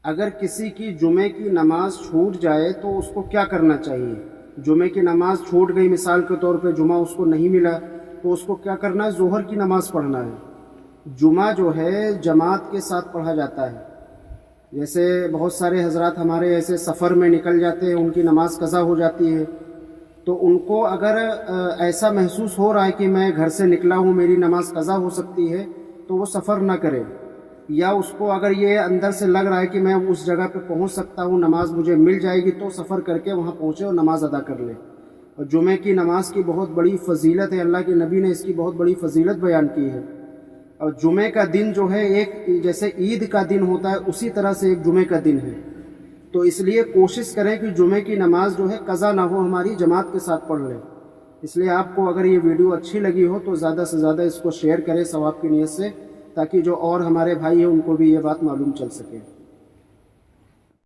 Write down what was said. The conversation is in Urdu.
اگر کسی کی جمعے کی نماز چھوٹ جائے تو اس کو کیا کرنا چاہیے؟ جمعے کی نماز چھوٹ گئی، مثال کے طور پہ جمعہ اس کو نہیں ملا، تو اس کو کیا کرنا ہے؟ ظہر کی نماز پڑھنا ہے۔ جمعہ جو ہے جماعت کے ساتھ پڑھا جاتا ہے۔ جیسے بہت سارے حضرات ہمارے ایسے سفر میں نکل جاتے ہیں، ان کی نماز قضا ہو جاتی ہے، تو ان کو اگر ایسا محسوس ہو رہا ہے کہ میں گھر سے نکلا ہوں، میری نماز قضا ہو سکتی ہے، تو وہ سفر نہ کرے، یا اس کو اگر یہ اندر سے لگ رہا ہے کہ میں اس جگہ پہ پہنچ سکتا ہوں، نماز مجھے مل جائے گی، تو سفر کر کے وہاں پہنچے اور نماز ادا کر لے۔ اور جمعے کی نماز کی بہت بڑی فضیلت ہے، اللہ کے نبی نے اس کی بہت بڑی فضیلت بیان کی ہے۔ اور جمعے کا دن جو ہے ایک جیسے عید کا دن ہوتا ہے، اسی طرح سے ایک جمعے کا دن ہے، تو اس لیے کوشش کریں کہ جمعے کی نماز جو ہے قضا نہ ہو، ہماری جماعت کے ساتھ پڑھ لیں۔ اس لیے آپ کو اگر یہ ویڈیو اچھی لگی ہو تو زیادہ سے زیادہ اس کو شیئر کریں ثواب کی نیت سے، تاکہ جو اور ہمارے بھائی ہیں ان کو بھی یہ بات معلوم چل سکے۔